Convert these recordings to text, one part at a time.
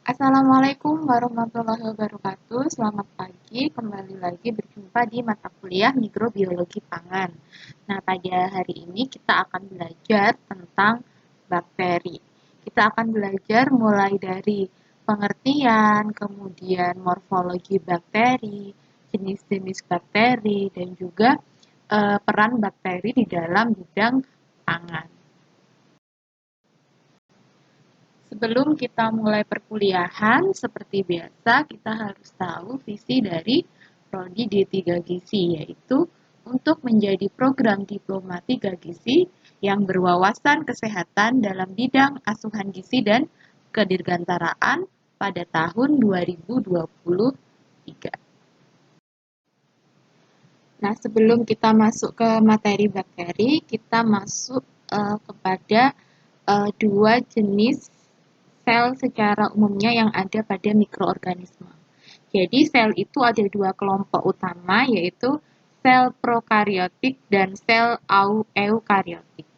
Assalamualaikum warahmatullahi wabarakatuh. Selamat pagi, kembali lagi berjumpa di mata kuliah Mikrobiologi Pangan. Nah, pada hari ini kita akan belajar tentang bakteri. Kita akan belajar mulai dari pengertian, kemudian morfologi bakteri, jenis-jenis bakteri, dan juga peran bakteri di dalam bidang pangan. Sebelum kita mulai perkuliahan, seperti biasa kita harus tahu visi dari Prodi D3 Gizi, yaitu untuk menjadi program diploma 3 gizi yang berwawasan kesehatan dalam bidang asuhan gizi dan kedirgantaraan pada tahun 2023. Nah, sebelum kita masuk ke materi bakteri, kita masuk kepada dua jenis sel secara umumnya yang ada pada mikroorganisme. Jadi sel itu ada dua kelompok utama, yaitu sel prokariotik dan sel eukariotik.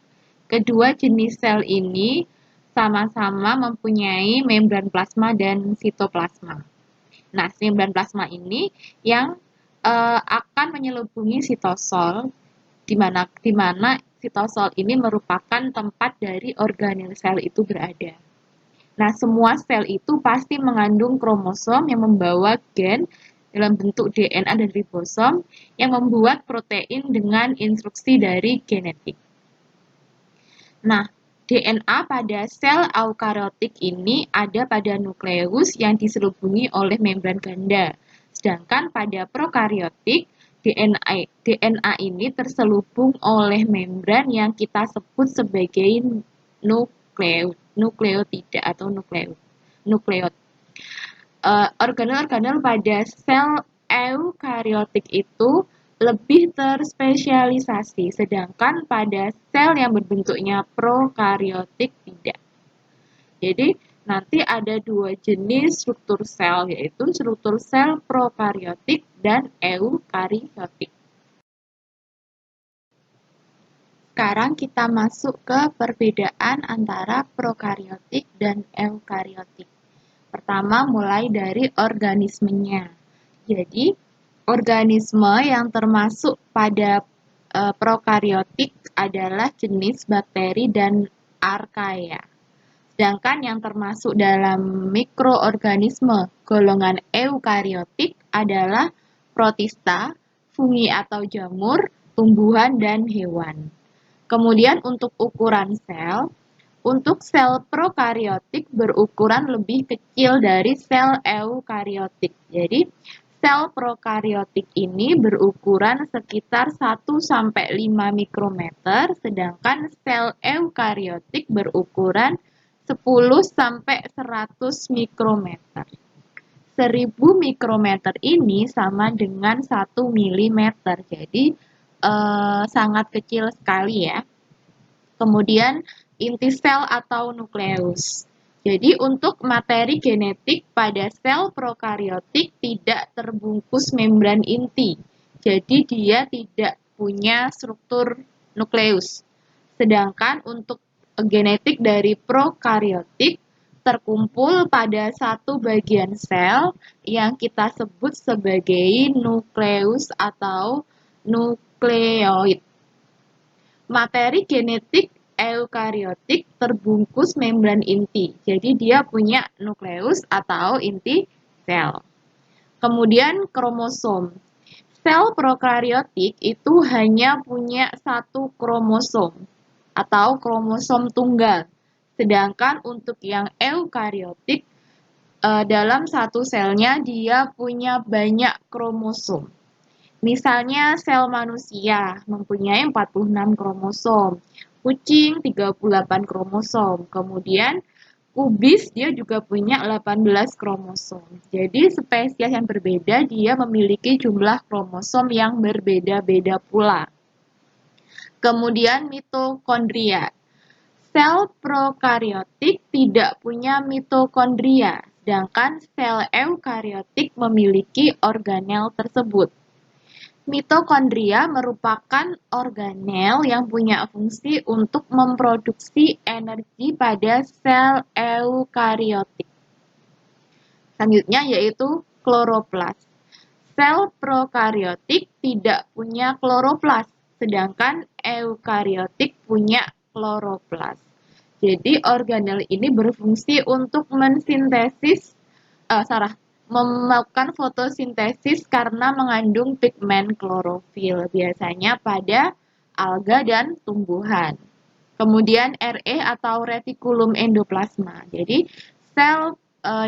Kedua jenis sel ini sama-sama mempunyai membran plasma dan sitoplasma. Nah, membran plasma ini yang akan menyelubungi sitosol, di mana sitosol ini merupakan tempat dari organel sel itu berada. Nah, semua sel itu pasti mengandung kromosom yang membawa gen dalam bentuk DNA dan ribosom yang membuat protein dengan instruksi dari genetik. Nah, DNA pada sel eukariotik ini ada pada nukleus yang diselubungi oleh membran ganda. Sedangkan pada prokariotik, DNA ini terselubung oleh membran yang kita sebut sebagai nukleotida atau nukleot. Organel-organel pada sel eukariotik itu lebih terspesialisasi, sedangkan pada sel yang berbentuknya prokariotik tidak. Jadi, nanti ada dua jenis struktur sel, yaitu struktur sel prokariotik dan eukariotik. Sekarang kita masuk ke perbedaan antara prokariotik dan eukariotik. Pertama, mulai dari organismenya. Jadi, organisme yang termasuk pada prokariotik adalah jenis bakteri dan archaea. Sedangkan yang termasuk dalam mikroorganisme golongan eukariotik adalah protista, fungi atau jamur, tumbuhan, dan hewan. Kemudian untuk ukuran sel, untuk sel prokariotik berukuran lebih kecil dari sel eukariotik. Jadi, sel prokariotik ini berukuran sekitar 1-5 mikrometer, sedangkan sel eukariotik berukuran 10-100 mikrometer. 1000 mikrometer ini sama dengan 1 milimeter, jadi sangat kecil sekali ya. Kemudian inti sel atau nukleus. Jadi untuk materi genetik pada sel prokariotik tidak terbungkus membran inti. Jadi dia tidak punya struktur nukleus. Sedangkan untuk genetik dari prokariotik terkumpul pada satu bagian sel yang kita sebut sebagai nukleus atau nukleoid. Materi genetik eukariotik terbungkus membran inti. Jadi dia punya nukleus atau inti sel. Kemudian kromosom. Sel prokariotik itu hanya punya satu kromosom atau kromosom tunggal. Sedangkan untuk yang eukariotik dalam satu selnya dia punya banyak kromosom. Misalnya sel manusia mempunyai 46 kromosom, kucing 38 kromosom, kemudian kubis dia juga punya 18 kromosom. Jadi spesies yang berbeda dia memiliki jumlah kromosom yang berbeda-beda pula. Kemudian mitokondria. Sel prokariotik tidak punya mitokondria, sedangkan sel eukariotik memiliki organel tersebut. Mitokondria merupakan organel yang punya fungsi untuk memproduksi energi pada sel eukariotik. Selanjutnya yaitu kloroplas. Sel prokariotik tidak punya kloroplas, sedangkan eukariotik punya kloroplas. Jadi organel ini berfungsi untuk melakukan fotosintesis karena mengandung pigmen klorofil, biasanya pada alga dan tumbuhan. Kemudian RE atau retikulum endoplasma. Jadi sel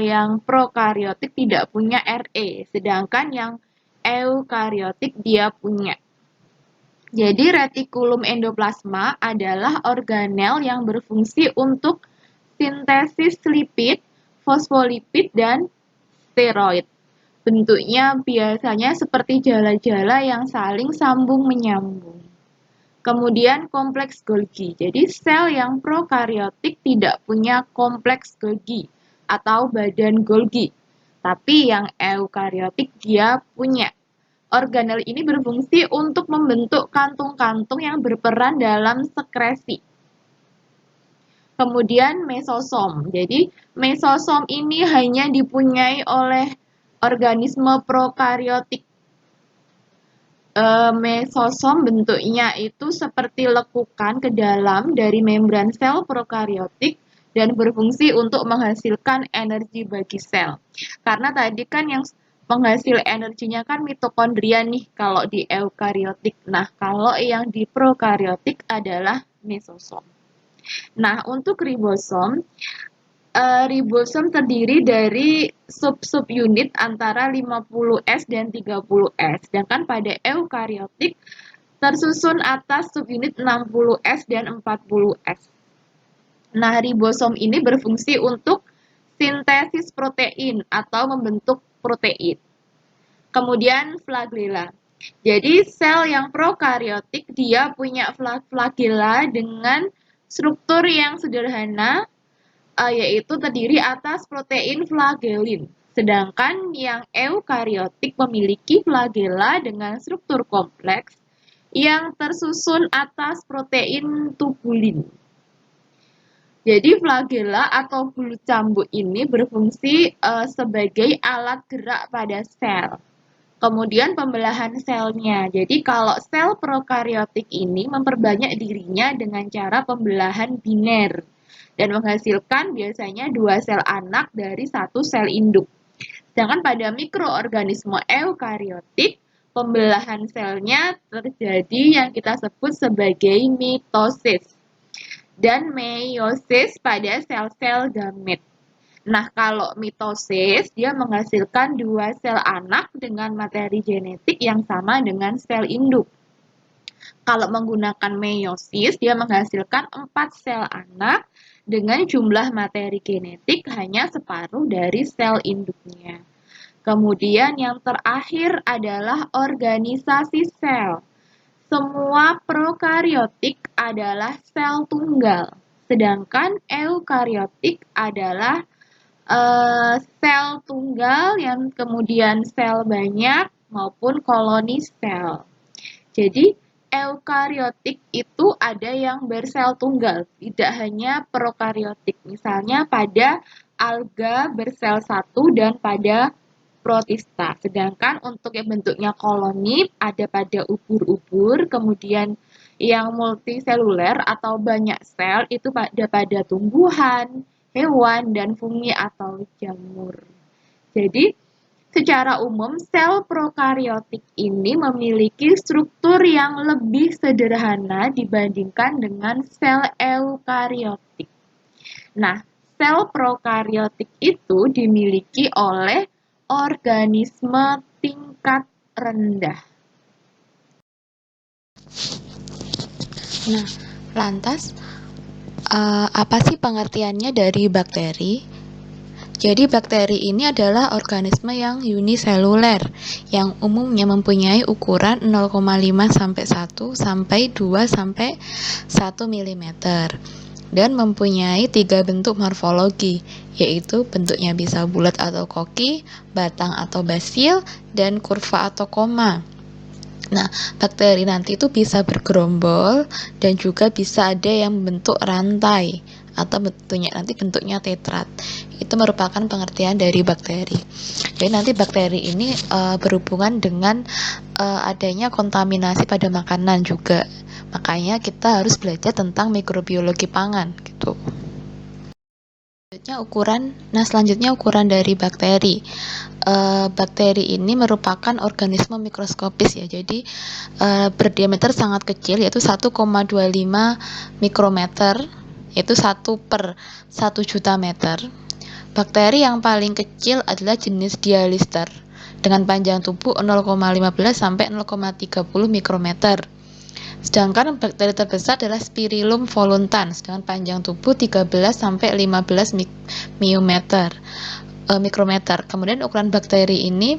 yang prokariotik tidak punya RE, sedangkan yang eukariotik dia punya. Jadi retikulum endoplasma adalah organel yang berfungsi untuk sintesis lipid, fosfolipid, dan steroid. Bentuknya biasanya seperti jala-jala yang saling sambung menyambung. Kemudian kompleks Golgi. Jadi sel yang prokariotik tidak punya kompleks Golgi atau badan Golgi. Tapi yang eukariotik dia punya. Organel ini berfungsi untuk membentuk kantung-kantung yang berperan dalam sekresi. Kemudian mesosom. Jadi mesosom ini hanya dipunyai oleh organisme prokariotik. Mesosom bentuknya itu seperti lekukan ke dalam dari membran sel prokariotik dan berfungsi untuk menghasilkan energi bagi sel. Karena tadi kan yang penghasil energinya kan mitokondria nih kalau di eukariotik. Nah, kalau yang di prokariotik adalah mesosom. Nah, untuk ribosom, ribosom terdiri dari sub-sub unit antara 50S dan 30S. Sedangkan pada eukariotik tersusun atas subunit 60S dan 40S. Nah, ribosom ini berfungsi untuk sintesis protein atau membentuk protein. Kemudian flagella. Jadi sel yang prokariotik dia punya flagella dengan struktur yang sederhana, yaitu terdiri atas protein flagellin. Sedangkan yang eukariotik memiliki flagella dengan struktur kompleks yang tersusun atas protein tubulin. Jadi flagella atau bulu cambuk ini berfungsi sebagai alat gerak pada sel. Kemudian pembelahan selnya. Jadi kalau sel prokariotik ini memperbanyak dirinya dengan cara pembelahan biner dan menghasilkan biasanya 2 sel anak dari 1 sel induk. Sedangkan pada mikroorganisme eukariotik, pembelahan selnya terjadi yang kita sebut sebagai mitosis dan meiosis pada sel-sel gamet. Nah, kalau mitosis, dia menghasilkan 2 sel anak dengan materi genetik yang sama dengan sel induk. Kalau menggunakan meiosis, dia menghasilkan 4 sel anak dengan jumlah materi genetik hanya separuh dari sel induknya. Kemudian yang terakhir adalah organisasi sel. Semua prokariotik adalah sel tunggal, sedangkan eukariotik adalah sel tunggal yang kemudian sel banyak maupun koloni sel. Jadi eukariotik itu ada yang bersel tunggal, tidak hanya prokariotik. Misalnya pada alga bersel satu dan pada protista. Sedangkan untuk yang bentuknya koloni ada pada ubur-ubur, kemudian yang multiseluler atau banyak sel itu pada tumbuhan, hewan, dan fungi atau jamur. Jadi, secara umum sel prokariotik ini memiliki struktur yang lebih sederhana dibandingkan dengan sel eukariotik. Nah, sel prokariotik itu dimiliki oleh organisme tingkat rendah. Nah, lantas apa sih pengertiannya dari bakteri? Jadi bakteri ini adalah organisme yang uniseluler yang umumnya mempunyai ukuran 0,5 sampai 1 sampai 2 sampai 1 mm dan mempunyai 3 bentuk morfologi, yaitu bentuknya bisa bulat atau koki, batang atau basil, dan kurva atau koma. Nah, bakteri nanti itu bisa bergerombol dan juga bisa ada yang membentuk rantai atau bentuknya tetrat. Itu merupakan pengertian dari bakteri. Jadi nanti bakteri ini berhubungan dengan adanya kontaminasi pada makanan juga. Makanya kita harus belajar tentang mikrobiologi pangan gitu. Selanjutnya ukuran dari bakteri. Bakteri ini merupakan organisme mikroskopis ya. Jadi berdiameter sangat kecil, yaitu 1,25 mikrometer, yaitu 1/1 juta meter. Bakteri yang paling kecil adalah jenis Dialister dengan panjang tubuh 0,15 sampai 0,30 mikrometer. Sedangkan bakteri terbesar adalah Spirillum voluntans dengan panjang tubuh 13 sampai 15 mikrometer. Kemudian ukuran bakteri ini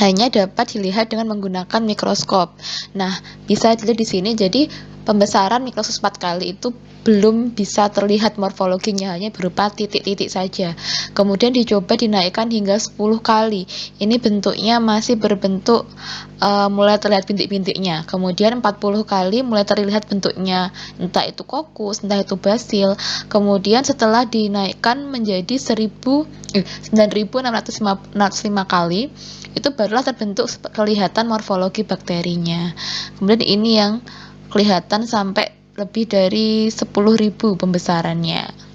hanya dapat dilihat dengan menggunakan mikroskop. Nah, bisa dilihat di sini. Jadi pembesaran mikroskop 4 kali itu belum bisa terlihat morfologinya, hanya berupa titik-titik saja. Kemudian dicoba dinaikkan hingga 10 kali. Ini bentuknya masih berbentuk mulai terlihat bintik-bintiknya. Kemudian 40 kali mulai terlihat bentuknya, entah itu kokus, entah itu basil. Kemudian setelah dinaikkan menjadi 9.605 kali, itu barulah terbentuk kelihatan morfologi bakterinya. Kemudian ini yang kelihatan sampai lebih dari 10.000 pembesarannya.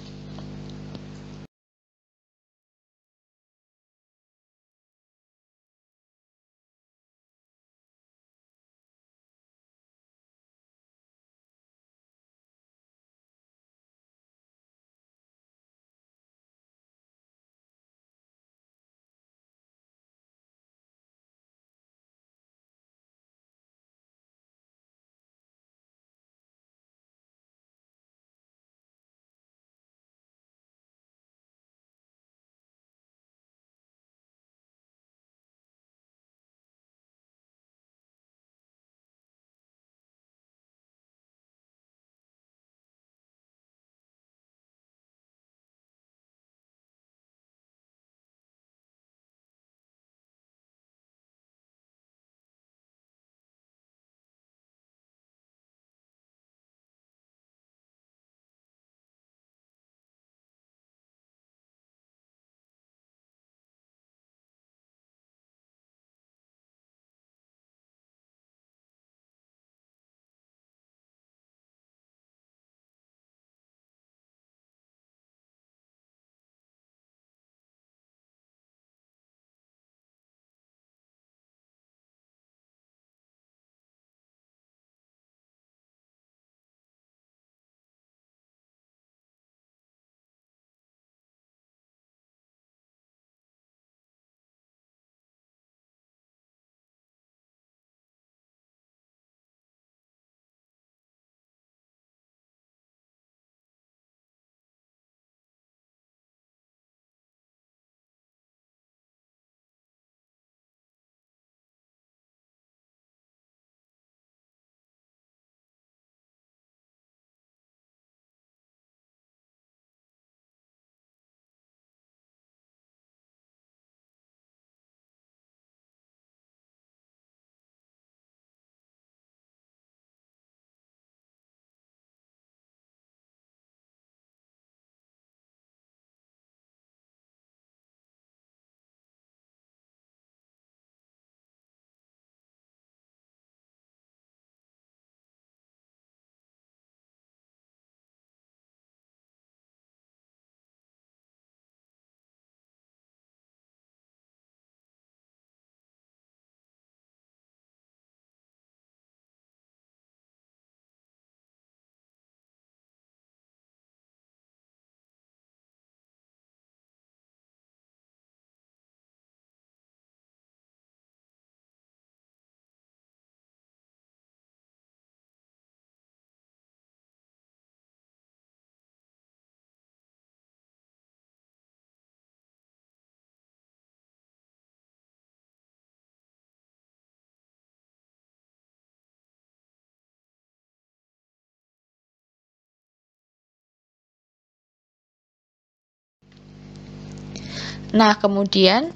Nah, kemudian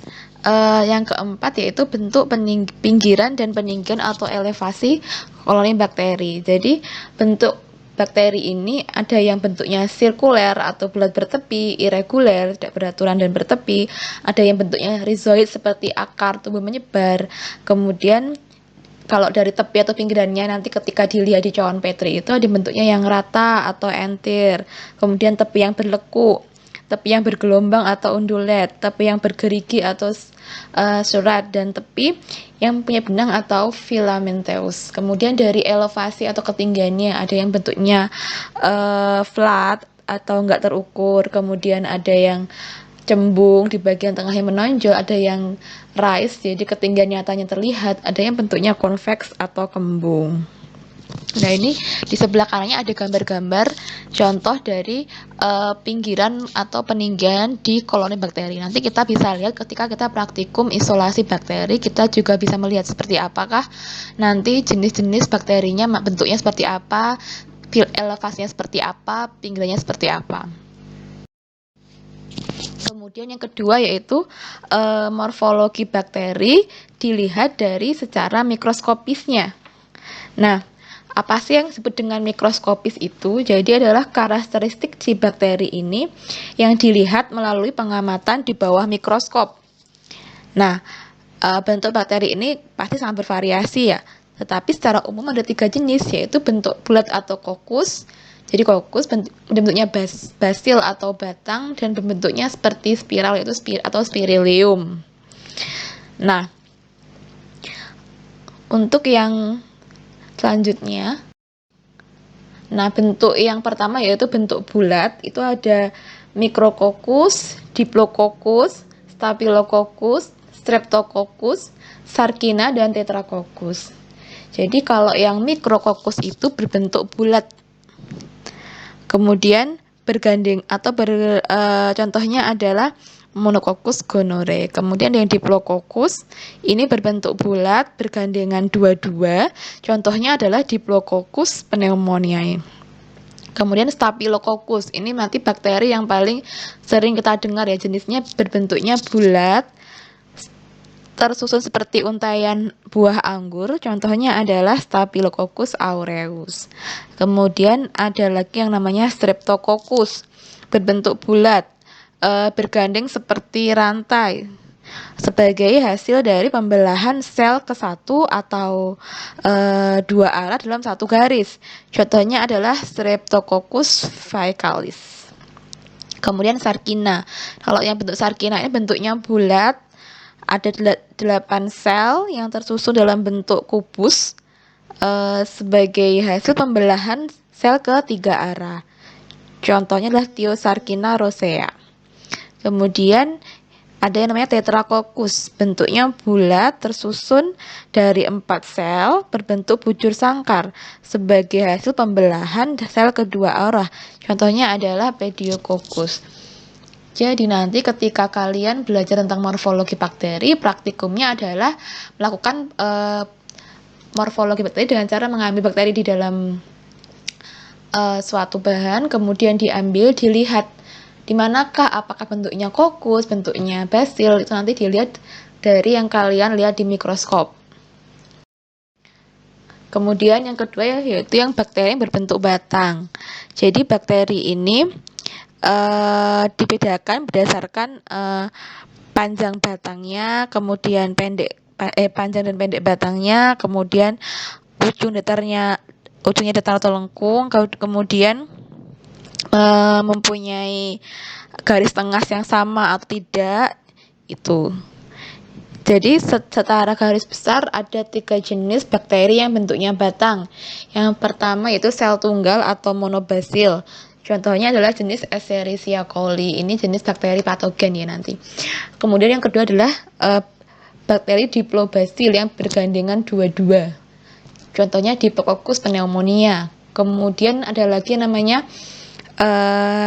yang keempat yaitu bentuk pinggiran dan peninggian atau elevasi koloni bakteri. Jadi bentuk bakteri ini ada yang bentuknya sirkuler atau bulat bertepi, irregular, tidak beraturan dan bertepi, ada yang bentuknya rhizoid seperti akar tumbuh menyebar. Kemudian kalau dari tepi atau pinggirannya nanti ketika dilihat di cawan Petri itu ada bentuknya yang rata atau entir, kemudian tepi yang berlekuk, tepi yang bergelombang atau undulat, tepi yang bergerigi atau surat, dan tepi yang punya benang atau filamenteus. Kemudian dari elevasi atau ketinggiannya ada yang bentuknya flat atau enggak terukur, kemudian ada yang cembung di bagian tengahnya menonjol, ada yang rise jadi ketinggian nyatanya terlihat, ada yang bentuknya konveks atau kembung. Nah, ini di sebelah kanannya ada gambar-gambar contoh dari pinggiran atau peninggian di koloni bakteri. Nanti kita bisa lihat ketika kita praktikum isolasi bakteri, kita juga bisa melihat seperti apakah nanti jenis-jenis bakterinya bentuknya seperti apa, elevasinya seperti apa, pinggirannya seperti apa. Kemudian yang kedua yaitu morfologi bakteri dilihat dari secara mikroskopisnya. Nah, apa sih yang disebut dengan mikroskopis itu? Jadi adalah karakteristik si bakteri ini yang dilihat melalui pengamatan di bawah mikroskop. Nah, bentuk bakteri ini pasti sangat bervariasi ya. Tetapi secara umum ada 3 jenis, yaitu bentuk bulat atau kokus. Jadi kokus bentuknya basil atau batang, dan bentuknya seperti spiral yaitu atau spirilium. Nah, untuk yang selanjutnya, nah bentuk yang pertama yaitu bentuk bulat, itu ada Micrococcus, Diplococcus, Staphylococcus, Streptococcus, Sarkina, dan Tetracoccus. Jadi kalau yang Micrococcus itu berbentuk bulat, kemudian bergandeng atau contohnya adalah Monococcus gonorrhoeae. Kemudian yang Diplococcus ini berbentuk bulat, bergandengan dua-dua. Contohnya adalah Diplococcus pneumoniae. Kemudian Staphylococcus ini nanti bakteri yang paling sering kita dengar ya, jenisnya berbentuknya bulat, tersusun seperti untaian buah anggur. Contohnya adalah Staphylococcus aureus. Kemudian ada lagi yang namanya Streptococcus, berbentuk bulat, bergandeng seperti rantai sebagai hasil dari pembelahan sel ke satu atau dua arah dalam satu garis. Contohnya adalah Streptococcus faecalis. Kemudian Sarkina. Kalau yang bentuk Sarkina ini bentuknya bulat, ada 8 sel yang tersusun dalam bentuk kubus sebagai hasil pembelahan sel ke 3 arah. Contohnya adalah Thiosarkina rosea. Kemudian ada yang namanya Tetracoccus, bentuknya bulat, tersusun dari 4 sel berbentuk bujur sangkar sebagai hasil pembelahan sel kedua arah. Contohnya adalah Pediococcus. Jadi nanti ketika kalian belajar tentang morfologi bakteri, praktikumnya adalah melakukan morfologi bakteri dengan cara mengambil bakteri di dalam suatu bahan, kemudian diambil, dilihat di manakah, apakah bentuknya kokus, bentuknya basil, itu nanti dilihat dari yang kalian lihat di mikroskop. Kemudian yang kedua yaitu yang bakteri yang berbentuk batang. Jadi bakteri ini dibedakan berdasarkan panjang batangnya, kemudian panjang dan pendek batangnya, kemudian ujungnya datar atau lengkung, kemudian mempunyai garis tengah yang sama atau tidak, itu. Jadi secara garis besar ada 3 jenis bakteri yang bentuknya batang. Yang pertama yaitu sel tunggal atau monobasil. Contohnya adalah jenis Escherichia coli. Ini jenis bakteri patogen ya nanti. Kemudian yang kedua adalah bakteri diplobasil yang bergandengan dua-dua. Contohnya Diplococcus pneumonia. Kemudian ada lagi yang namanya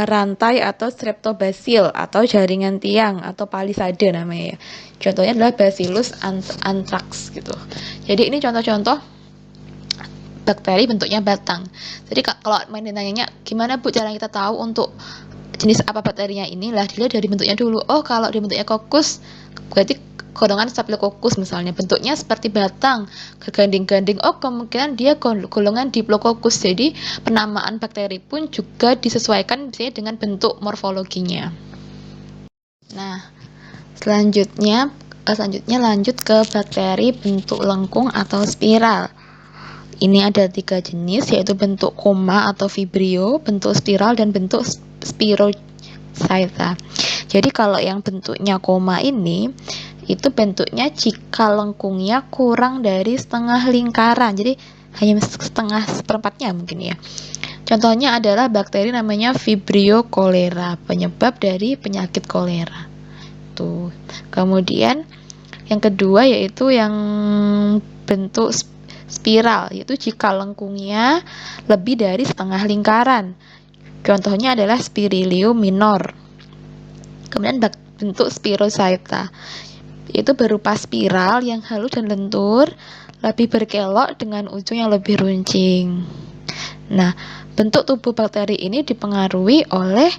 rantai atau streptobasil atau jaringan tiang atau palisade namanya ya. Contohnya adalah Bacillus anthrax gitu. Jadi ini contoh-contoh bakteri bentuknya batang. Jadi kalau main ditanyanya gimana Bu cara kita tahu untuk jenis apa bakterinya ini, lah dilihat dari bentuknya dulu. Oh, kalau di bentuknya kokus berarti golongan Staphylococcus misalnya, bentuknya seperti batang, geganding-ganding. Oh, kemungkinan dia golongan Diplococcus. Jadi, penamaan bakteri pun juga disesuaikan misalnya dengan bentuk morfologinya. Nah, selanjutnya lanjut ke bakteri bentuk lengkung atau spiral. Ini ada 3 jenis, yaitu bentuk koma atau vibrio, bentuk spiral, dan bentuk spirochaeta. Jadi kalau yang bentuknya koma ini, itu bentuknya jika lengkungnya kurang dari setengah lingkaran, jadi hanya setengah seperempatnya mungkin ya. Contohnya adalah bakteri namanya Vibrio cholera, penyebab dari penyakit kolera. Tuh. Kemudian yang kedua yaitu yang bentuk spiral, yaitu jika lengkungnya lebih dari setengah lingkaran. Contohnya adalah Spirillum minor. Kemudian bentuk spirochaeta, itu berupa spiral yang halus dan lentur, lebih berkelok dengan ujung yang lebih runcing. Nah, bentuk tubuh bakteri ini dipengaruhi oleh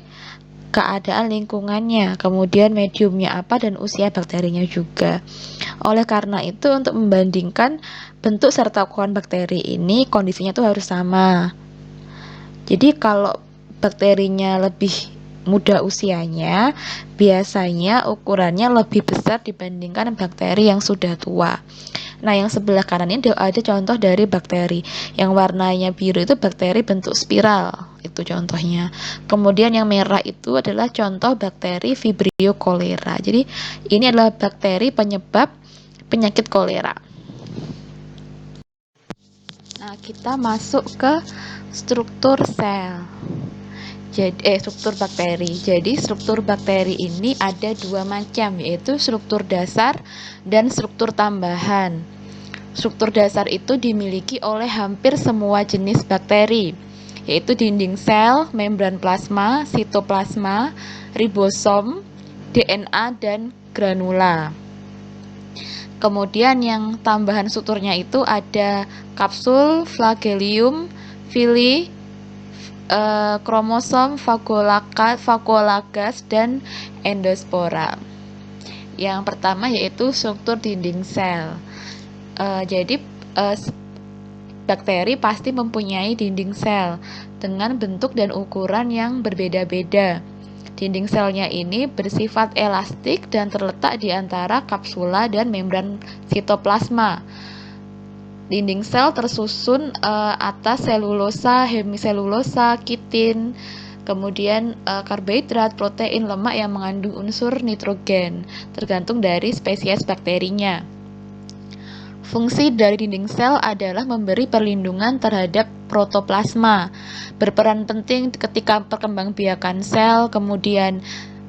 keadaan lingkungannya, kemudian mediumnya apa, dan usia bakterinya juga. Oleh karena itu, untuk membandingkan bentuk serta ukuran bakteri ini, kondisinya tuh harus sama. Jadi kalau bakterinya lebih muda usianya, biasanya ukurannya lebih besar dibandingkan bakteri yang sudah tua. Nah, yang sebelah kanan ini ada contoh dari bakteri. Yang warnanya biru itu bakteri bentuk spiral, itu contohnya. Kemudian yang merah itu adalah contoh bakteri Vibrio cholera. Jadi, ini adalah bakteri penyebab penyakit kolera. Nah, kita masuk ke struktur sel. Struktur bakteri. Jadi struktur bakteri ini ada 2 macam, yaitu struktur dasar dan struktur tambahan. Struktur dasar itu dimiliki oleh hampir semua jenis bakteri, yaitu dinding sel, membran plasma, sitoplasma, ribosom, DNA, dan granula. Kemudian yang tambahan strukturnya itu ada kapsul, flagellum, villi, kromosom, fagolagas, dan endospora. Yang pertama yaitu struktur dinding sel. Jadi bakteri pasti mempunyai dinding sel dengan bentuk dan ukuran yang berbeda-beda. Dinding selnya ini bersifat elastik dan terletak di antara kapsula dan membran sitoplasma. Dinding sel tersusun atas selulosa, hemiselulosa, kitin, kemudian karbohidrat, protein, lemak yang mengandung unsur nitrogen, tergantung dari spesies bakterinya. Fungsi dari dinding sel adalah memberi perlindungan terhadap protoplasma, berperan penting ketika perkembangbiakan sel, kemudian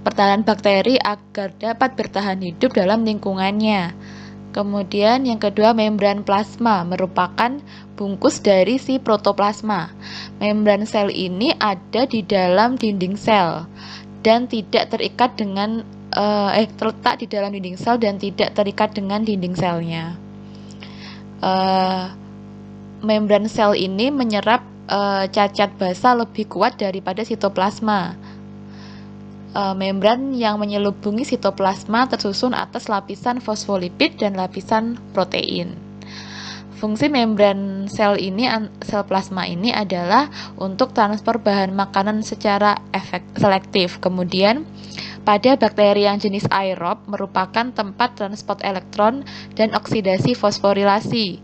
pertahanan bakteri agar dapat bertahan hidup dalam lingkungannya. Kemudian yang kedua, membran plasma merupakan bungkus dari si protoplasma. Membran sel ini ada di dalam dinding sel dan tidak terikat dengan terletak di dalam dinding sel dan tidak terikat dengan dinding selnya. Membran sel ini menyerap cacat basa lebih kuat daripada sitoplasma. Membran yang menyelubungi sitoplasma tersusun atas lapisan fosfolipid dan lapisan protein. Fungsi membran sel plasma ini adalah untuk transfer bahan makanan secara selektif. Kemudian, pada bakteri yang jenis aerob merupakan tempat transport elektron dan oksidasi fosforilasi.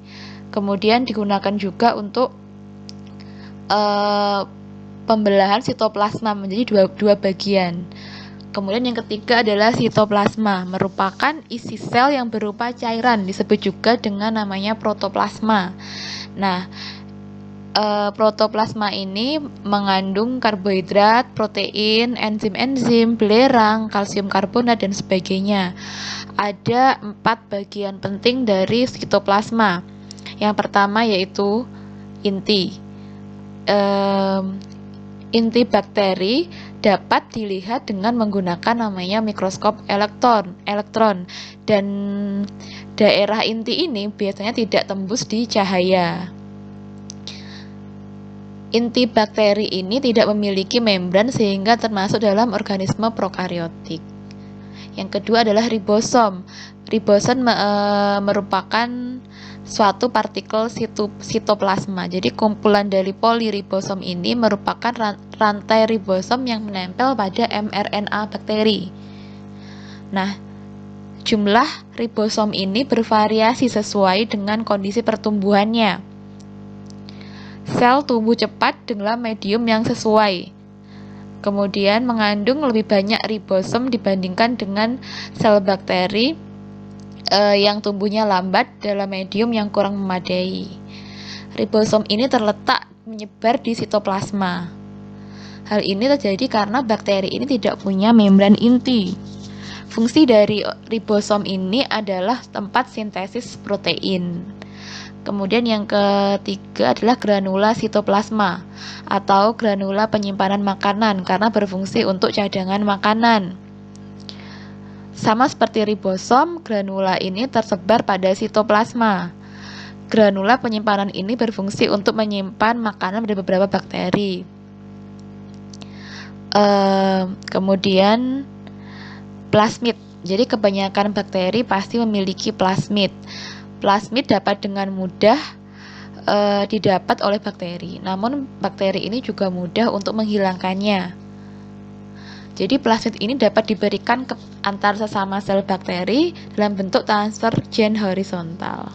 Kemudian digunakan juga untuk pembelahan sitoplasma menjadi dua bagian. Kemudian yang ketiga adalah sitoplasma, merupakan isi sel yang berupa cairan, disebut juga dengan namanya protoplasma. Nah, protoplasma ini mengandung karbohidrat, protein, enzim-enzim, belerang, kalsium karbonat, dan sebagainya. Ada 4 bagian penting dari sitoplasma. Yang pertama yaitu inti. Inti bakteri dapat dilihat dengan menggunakan namanya mikroskop elektron, dan daerah inti ini biasanya tidak tembus di cahaya. Inti bakteri ini tidak memiliki membran sehingga termasuk dalam organisme prokariotik. Yang kedua adalah ribosom. Ribosom merupakan suatu partikel sitoplasma. Jadi kumpulan dari poliribosom ini merupakan rantai ribosom yang menempel pada mRNA bakteri. Nah, jumlah ribosom ini bervariasi sesuai dengan kondisi pertumbuhannya. Sel tumbuh cepat dengan medium yang sesuai. Kemudian mengandung lebih banyak ribosom dibandingkan dengan sel bakteri yang tumbuhnya lambat dalam medium yang kurang memadai. Ribosom ini terletak menyebar di sitoplasma. Hal ini terjadi karena bakteri ini tidak punya membran inti. Fungsi dari ribosom ini adalah tempat sintesis protein. Kemudian yang ketiga adalah granula sitoplasma atau granula penyimpanan makanan karena berfungsi untuk cadangan makanan. Sama seperti ribosom, granula ini tersebar pada sitoplasma. Granula penyimpanan ini berfungsi untuk menyimpan makanan dari beberapa bakteri. Kemudian plasmid. Jadi kebanyakan bakteri pasti memiliki plasmid. Plasmid dapat dengan mudah didapat oleh bakteri. Namun bakteri ini juga mudah untuk menghilangkannya. Jadi plasmid ini dapat diberikan antar sesama sel bakteri dalam bentuk transfer gen horizontal.